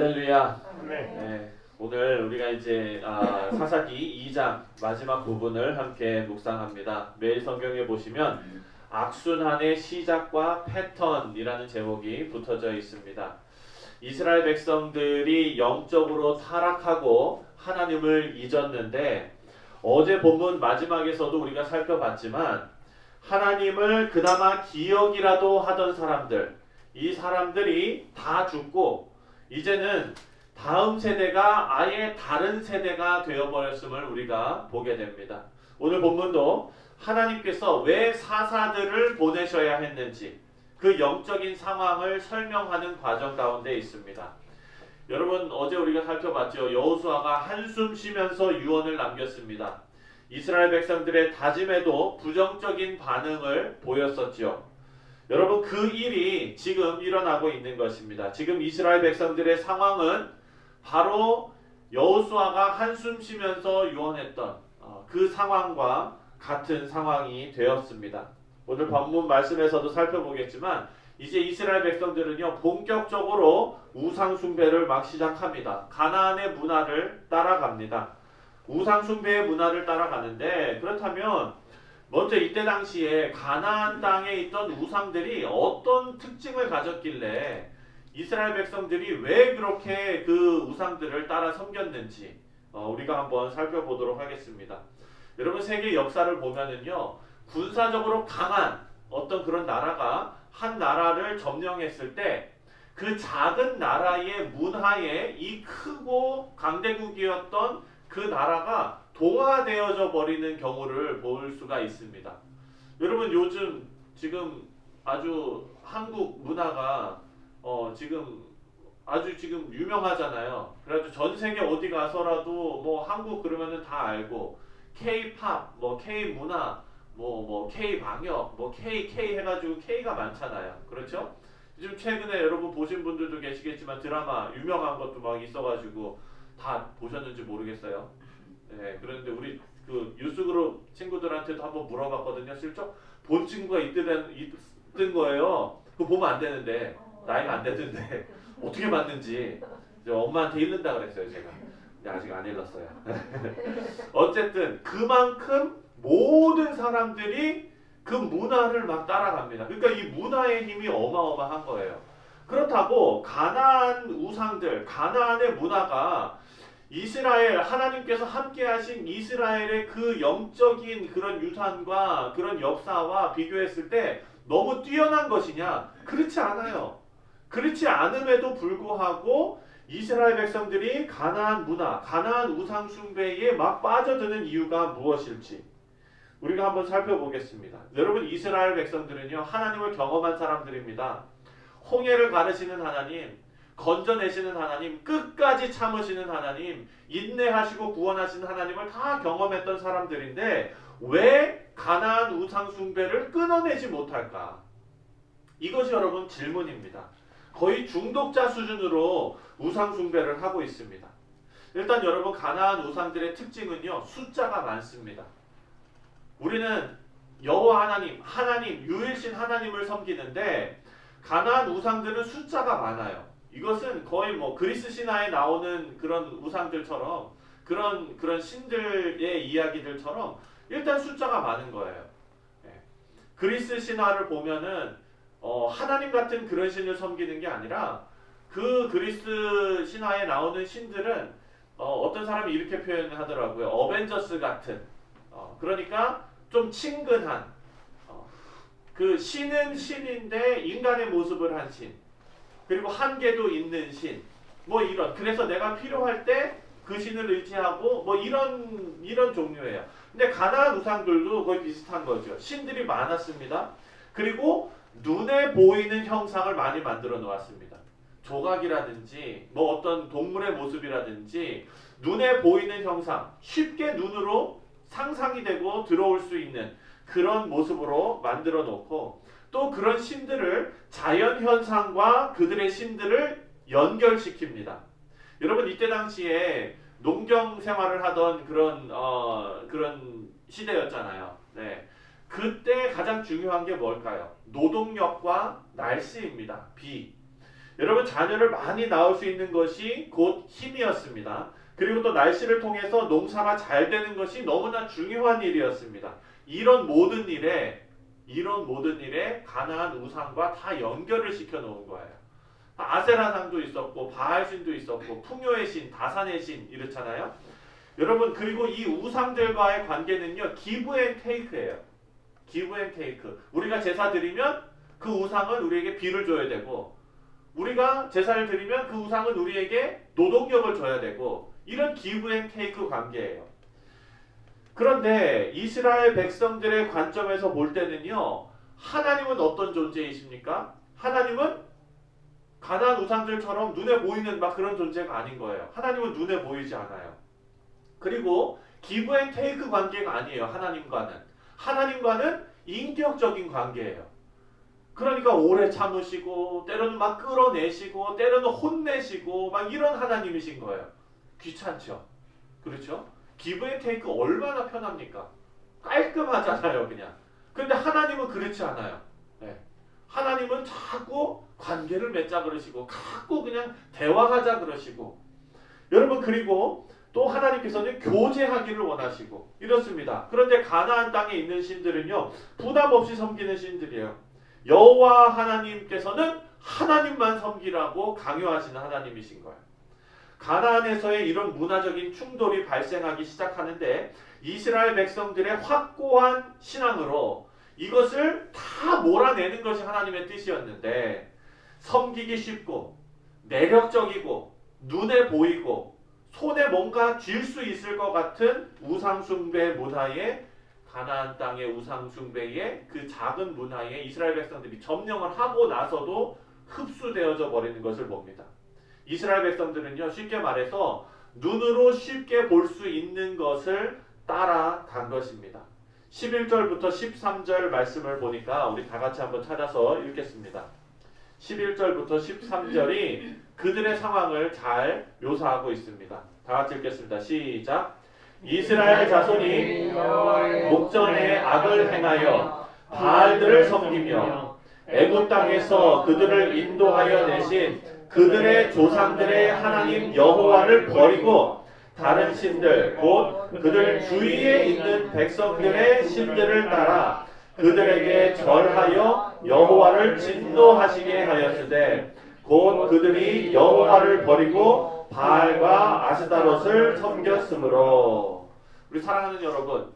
할렐루야. 네. 네, 오늘 우리가 이제 사사기 2장 마지막 부분을 함께 묵상합니다. 매일 성경에 보시면 악순환의 시작과 패턴이라는 제목이 붙어져 있습니다. 이스라엘 백성들이 영적으로 타락하고 하나님을 잊었는데, 어제 본문 마지막에서도 우리가 살펴봤지만 하나님을 그나마 기억이라도 하던 사람들, 이 사람들이 다 죽고 이제는 다음 세대가 아예 다른 세대가 되어버렸음을 우리가 보게 됩니다. 오늘 본문도 하나님께서 왜 사사들을 보내셔야 했는지 그 영적인 상황을 설명하는 과정 가운데 있습니다. 여러분, 어제 우리가 살펴봤죠. 여호수아가 한숨 쉬면서 유언을 남겼습니다. 이스라엘 백성들의 다짐에도 부정적인 반응을 보였었죠. 여러분, 그 일이 지금 일어나고 있는 것입니다. 지금 이스라엘 백성들의 상황은 바로 여호수아가 한숨 쉬면서 유언했던 그 상황과 같은 상황이 되었습니다. 오늘 본문 말씀에서도 살펴보겠지만 이제 이스라엘 백성들은요, 본격적으로 우상 숭배를 막 시작합니다. 가나안의 문화를 따라갑니다. 우상 숭배의 문화를 따라가는데, 그렇다면 먼저 이때 당시에 가나안 땅에 있던 우상들이 어떤 특징을 가졌길래 이스라엘 백성들이 왜 그렇게 그 우상들을 따라 섬겼는지 우리가 한번 살펴보도록 하겠습니다. 여러분, 세계 역사를 보면은요, 군사적으로 강한 어떤 그런 나라가 한 나라를 점령했을 때 그 작은 나라의 문화에 이 크고 강대국이었던 그 나라가 동화되어져 버리는 경우를 볼 수가 있습니다. 여러분, 요즘 지금 아주 한국 문화가 지금 아주 지금 유명하잖아요. 그래가지고 전 세계 어디 가서라도 뭐 한국 그러면은 다 알고, K-팝, 뭐 K-문화, 뭐 K-방역, 뭐 KK 해가지고 K가 많잖아요. 그렇죠? 요즘 최근에 여러분 보신 분들도 계시겠지만 드라마 유명한 것도 막 있어가지고 다 보셨는지 모르겠어요. 네, 그런데 우리 그 뉴스그룹 친구들한테도 한번 물어봤거든요. 실적 본 친구가 있던 거예요. 그거 보면 안 되는데, 나이가 안 됐는데 어떻게 봤는지 이제 엄마한테 읽는다 그랬어요, 제가. 근데 아직 안 읽었어요. 어쨌든 그만큼 모든 사람들이 그 문화를 막 따라갑니다. 그러니까 이 문화의 힘이 어마어마한 거예요. 그렇다고 가나안 우상들, 가나안의 문화가 이스라엘, 하나님께서 함께 하신 이스라엘의 그 영적인 그런 유산과 그런 역사와 비교했을 때 너무 뛰어난 것이냐? 그렇지 않아요. 그렇지 않음에도 불구하고 이스라엘 백성들이 가나안 문화, 가나안 우상 숭배에 막 빠져드는 이유가 무엇일지 우리가 한번 살펴보겠습니다. 여러분, 이스라엘 백성들은요, 하나님을 경험한 사람들입니다. 홍해를 가르시는 하나님, 건져내시는 하나님, 끝까지 참으시는 하나님, 인내하시고 구원하시는 하나님을 다 경험했던 사람들인데 왜 가나안 우상 숭배를 끊어내지 못할까? 이것이 여러분 질문입니다. 거의 중독자 수준으로 우상 숭배를 하고 있습니다. 일단 여러분, 가나안 우상들의 특징은요, 숫자가 많습니다. 우리는 여호와 하나님 유일신 하나님을 섬기는데 가나안 우상들은 숫자가 많아요. 이것은 거의 뭐 그리스 신화에 나오는 그런 우상들처럼, 그런 신들의 이야기들처럼 일단 숫자가 많은 거예요. 그리스 신화를 보면은 하나님 같은 그런 신을 섬기는 게 아니라 그 그리스 신화에 나오는 신들은 어떤 사람이 이렇게 표현하더라고요. 어벤져스 같은, 그러니까 좀 친근한, 그 신은 신인데 인간의 모습을 한 신, 그리고 한계도 있는 신, 뭐 이런, 그래서 내가 필요할 때 그 신을 의지하고 뭐 이런 종류예요. 근데 가나안 우상들도 거의 비슷한 거죠. 신들이 많았습니다. 그리고 눈에 보이는 형상을 많이 만들어 놓았습니다. 조각이라든지 뭐 어떤 동물의 모습이라든지 눈에 보이는 형상, 쉽게 눈으로 상상이 되고 들어올 수 있는 그런 모습으로 만들어 놓고, 또 그런 신들을 자연현상과 그들의 신들을 연결시킵니다. 여러분, 이때 당시에 농경 생활을 하던 그런 시대였잖아요. 네. 그때 가장 중요한 게 뭘까요? 노동력과 날씨입니다. 비. 여러분 자녀를 많이 낳을 수 있는 것이 곧 힘이었습니다. 그리고 또 날씨를 통해서 농사가 잘 되는 것이 너무나 중요한 일이었습니다. 이런 모든 일에 가나안 우상과 다 연결을 시켜 놓은 거예요. 아세라상도 있었고 바알신도 있었고 풍요의 신, 다산의 신 이렇잖아요. 여러분 그리고 이 우상들과의 관계는요 기브 앤 테이크예요. 기브 앤 테이크. 우리가 제사 드리면 그 우상은 우리에게 비를 줘야 되고 우리가 제사를 드리면 그 우상은 우리에게 노동력을 줘야 되고 이런 기브 앤 테이크 관계예요. 그런데 이스라엘 백성들의 관점에서 볼 때는요 하나님은 어떤 존재이십니까? 하나님은 가나안 우상들처럼 눈에 보이는 막 그런 존재가 아닌 거예요. 하나님은 눈에 보이지 않아요. 그리고 기브 앤 테이크 관계가 아니에요. 하나님과는 인격적인 관계예요. 그러니까 오래 참으시고 때로는 막 끌어내시고 때로는 혼내시고 막 이런 하나님이신 거예요. 귀찮죠? 그렇죠? 기브 앤 테이크 얼마나 편합니까? 깔끔하잖아요 그냥. 그런데 하나님은 그렇지 않아요. 네. 하나님은 자꾸 관계를 맺자 그러시고 자꾸 그냥 대화하자 그러시고 여러분 그리고 또 하나님께서는 교제하기를 원하시고 이렇습니다. 그런데 가나안 땅에 있는 신들은요 부담 없이 섬기는 신들이에요. 여호와 하나님께서는 하나님만 섬기라고 강요하시는 하나님이신 거예요. 가나안에서의 이런 문화적인 충돌이 발생하기 시작하는데 이스라엘 백성들의 확고한 신앙으로 이것을 다 몰아내는 것이 하나님의 뜻이었는데 섬기기 쉽고 매력적이고 눈에 보이고 손에 뭔가 쥘 수 있을 것 같은 우상숭배 문화에 가나안 땅의 우상숭배의 그 작은 문화에 이스라엘 백성들이 점령을 하고 나서도 흡수되어져 버리는 것을 봅니다. 이스라엘 백성들은요 쉽게 말해서 눈으로 쉽게 볼 수 있는 것을 따라간 것입니다. 11절부터 13절 말씀을 보니까 우리 다 같이 한번 찾아서 읽겠습니다. 11절부터 13절이 그들의 상황을 잘 묘사하고 있습니다. 다 같이 읽겠습니다. 시작. 이스라엘 자손이 목전에 악을 행하여 바알들을 섬기며 애굽 땅에서 그들을 인도하여 내신 그들의 조상들의 하나님 여호와를 버리고 다른 신들 곧 그들 주위에 있는 백성들의 신들을 따라 그들에게 절하여 여호와를 진노하시게 하였으되 곧 그들이 여호와를 버리고 바알과 아스타롯을 섬겼으므로. 우리 사랑하는 여러분,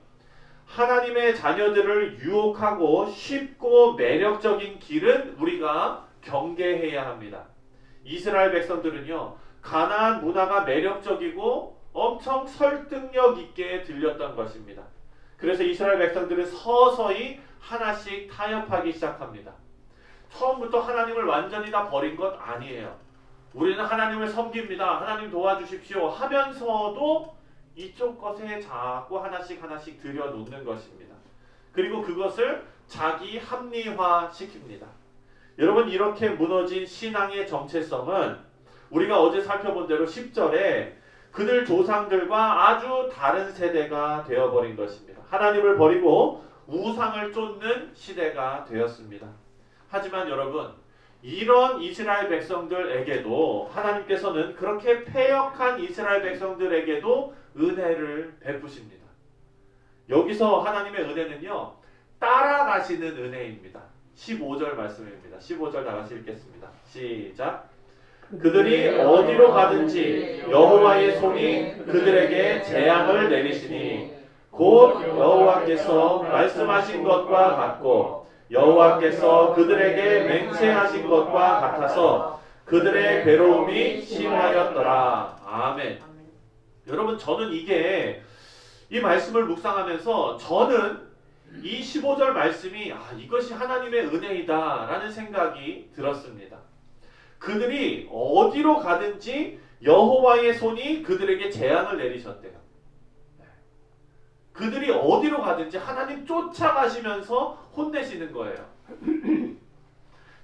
하나님의 자녀들을 유혹하고 쉽고 매력적인 길은 우리가 경계해야 합니다. 이스라엘 백성들은요 가나안 문화가 매력적이고 엄청 설득력 있게 들렸던 것입니다. 그래서 이스라엘 백성들은 서서히 하나씩 타협하기 시작합니다. 처음부터 하나님을 완전히 다 버린 것 아니에요. 우리는 하나님을 섬깁니다. 하나님 도와주십시오 하면서도 이쪽 것에 자꾸 하나씩 들여놓는 것입니다. 그리고 그것을 자기 합리화 시킵니다. 여러분 이렇게 무너진 신앙의 정체성은 우리가 어제 살펴본 대로 10절에 그들 조상들과 아주 다른 세대가 되어버린 것입니다. 하나님을 버리고 우상을 쫓는 시대가 되었습니다. 하지만 여러분 이런 이스라엘 백성들에게도 하나님께서는 그렇게 패역한 이스라엘 백성들에게도 은혜를 베푸십니다. 여기서 하나님의 은혜는요 따라가시는 은혜입니다. 15절 말씀입니다. 15절 다 같이 읽겠습니다. 시작. 그들이 어디로 가든지 여호와의 손이 그들에게 재앙을 내리시니 곧 여호와께서 말씀하신 것과 같고 여호와께서 그들에게 맹세하신 것과 같아서 그들의 괴로움이 심하였더라. 아멘. 여러분 저는 이 말씀을 묵상하면서 저는 이 15절 말씀이 이것이 하나님의 은혜이다 라는 생각이 들었습니다. 그들이 어디로 가든지 여호와의 손이 그들에게 재앙을 내리셨대요. 그들이 어디로 가든지 하나님 쫓아가시면서 혼내시는 거예요.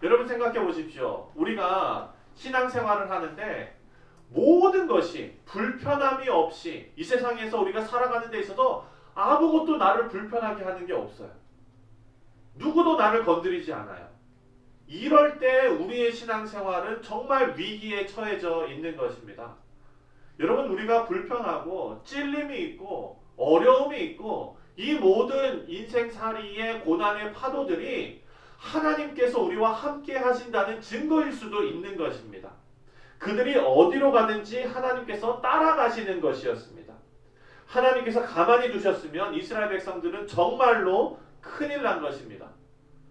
여러분 생각해 보십시오. 우리가 신앙생활을 하는데 모든 것이 불편함이 없이 이 세상에서 우리가 살아가는 데 있어서 아무것도 나를 불편하게 하는 게 없어요. 누구도 나를 건드리지 않아요. 이럴 때 우리의 우리의 신앙생활은 정말 위기에 처해져 있는 것입니다. 여러분, 우리가 불편하고 찔림이 있고 어려움이 있고 이 모든 인생살이의 고난의 파도들이 하나님께서 우리와 함께 하신다는 증거일 수도 있는 것입니다. 그들이 어디로 가든지 하나님께서 따라가시는 것이었습니다. 하나님께서 가만히 두셨으면 이스라엘 백성들은 정말로 큰일 난 것입니다.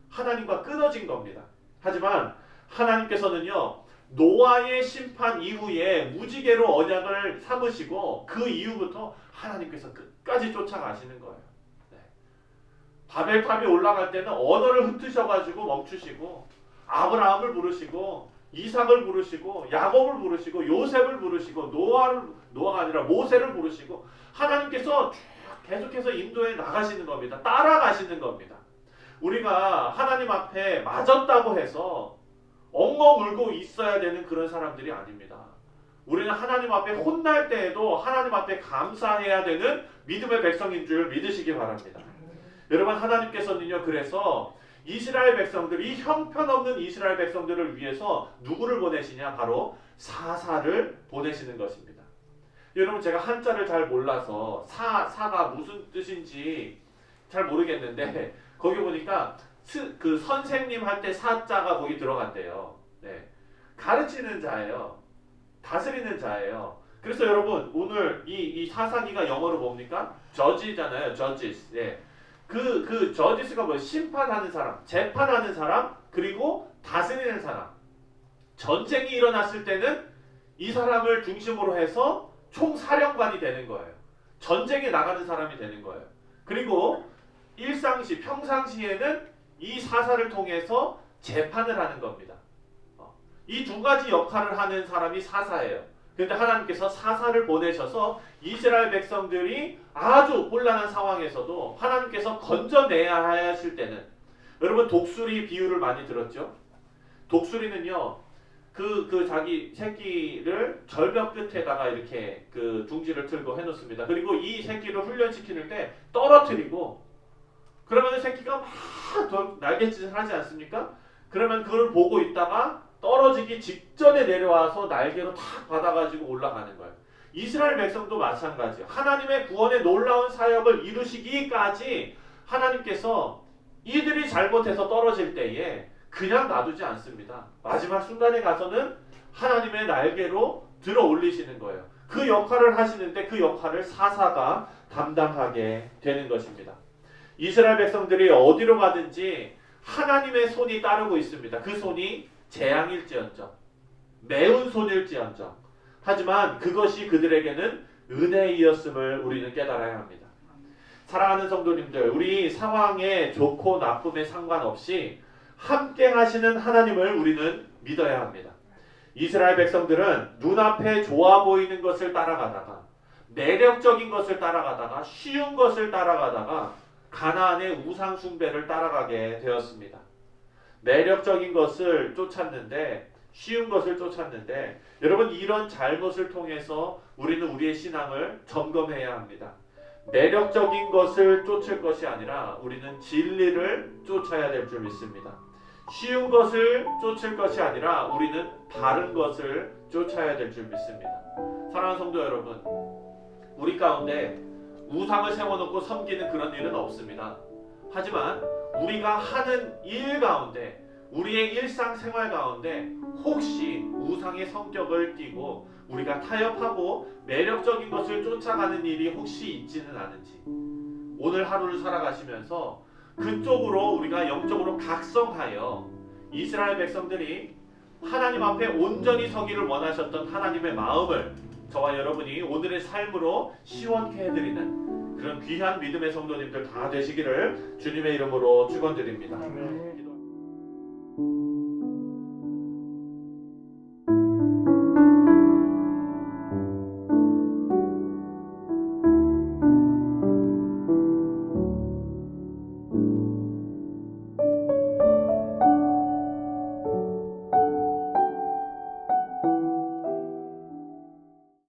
하나님과 끊어진 겁니다. 하지만 하나님께서는요, 노아의 심판 이후에 무지개로 언약을 삼으시고 그 이후부터 하나님께서 끝까지 쫓아가시는 거예요. 네. 바벨탑에 올라갈 때는 언어를 흩으셔가지고 멈추시고 아브라함을 부르시고 이삭을 부르시고 야곱을 부르시고 요셉을 부르시고 노아가 아니라 모세를 부르시고 하나님께서 쭉 계속해서 인도해 나가시는 겁니다. 따라가시는 겁니다. 우리가 하나님 앞에 맞았다고 해서 엉엉 울고 있어야 되는 그런 사람들이 아닙니다. 우리는 하나님 앞에 혼날 때에도 하나님 앞에 감사해야 되는 믿음의 백성인 줄 믿으시기 바랍니다. 여러분, 하나님께서는요, 그래서 이스라엘 백성들, 이 형편없는 이스라엘 백성들을 위해서 누구를 보내시냐? 바로 사사를 보내시는 것입니다. 여러분, 제가 한자를 잘 몰라서 사가 무슨 뜻인지 잘 모르겠는데 거기 보니까 그 선생님 할 때 사자가 거기 들어간대요. 네. 가르치는 자예요. 다스리는 자예요. 그래서 여러분, 오늘 이 사사기가 영어로 뭡니까? 저지잖아요. 저지스. 네. 그 저지스가 뭐예요? 심판하는 사람, 재판하는 사람, 그리고 다스리는 사람. 전쟁이 일어났을 때는 이 사람을 중심으로 해서 총사령관이 되는 거예요. 전쟁에 나가는 사람이 되는 거예요. 그리고 평상시에는 이 사사를 통해서 재판을 하는 겁니다. 이 두 가지 역할을 하는 사람이 사사예요. 그런데 하나님께서 사사를 보내셔서 이스라엘 백성들이 아주 곤란한 상황에서도 하나님께서 건져내야 하실 때는, 여러분 독수리 비유를 많이 들었죠? 독수리는요, 그 자기 새끼를 절벽 끝에다가 이렇게 그 둥지를 틀고 해놓습니다. 그리고 이 새끼를 훈련시키는 때 떨어뜨리고, 그러면 새끼가 막 날갯짓을 하지 않습니까? 그러면 그걸 보고 있다가 떨어지기 직전에 내려와서 날개로 탁 받아가지고 올라가는 거예요. 이스라엘 백성도 마찬가지예요. 하나님의 구원의 놀라운 사역을 이루시기까지 하나님께서 이들이 잘못해서 떨어질 때에 그냥 놔두지 않습니다. 마지막 순간에 가서는 하나님의 날개로 들어 올리시는 거예요. 그 역할을 하시는데 그 역할을 사사가 담당하게 되는 것입니다. 이스라엘 백성들이 어디로 가든지 하나님의 손이 따르고 있습니다. 그 손이 재앙일지언정, 매운 손일지언정, 하지만 그것이 그들에게는 은혜이었음을 우리는 깨달아야 합니다. 사랑하는 성도님들, 우리 상황에 좋고 나쁨에 상관없이 함께 하시는 하나님을 우리는 믿어야 합니다. 이스라엘 백성들은 눈앞에 좋아 보이는 것을 따라가다가, 매력적인 것을 따라가다가, 쉬운 것을 따라가다가 가나안의 우상 숭배를 따라가게 되었습니다. 매력적인 것을 쫓았는데, 쉬운 것을 쫓았는데, 여러분, 이런 잘못을 통해서 우리는 우리의 신앙을 점검해야 합니다. 매력적인 것을 쫓을 것이 아니라 우리는 진리를 쫓아야 될 줄 믿습니다. 쉬운 것을 쫓을 것이 아니라 우리는 바른 것을 쫓아야 될 줄 믿습니다. 사랑하는 성도 여러분, 우리 가운데 우상을 세워놓고 섬기는 그런 일은 없습니다. 하지만 우리가 하는 일 가운데, 우리의 일상생활 가운데 혹시 우상의 성격을 띠고 우리가 타협하고 매력적인 것을 쫓아가는 일이 혹시 있지는 않은지, 오늘 하루를 살아가시면서 그쪽으로 우리가 영적으로 각성하여 이스라엘 백성들이 하나님 앞에 온전히 서기를 원하셨던 하나님의 마음을 저와 여러분이 오늘의 삶으로 시원케 해드리는 그런 귀한 믿음의 성도님들 다 되시기를 주님의 이름으로 축원드립니다.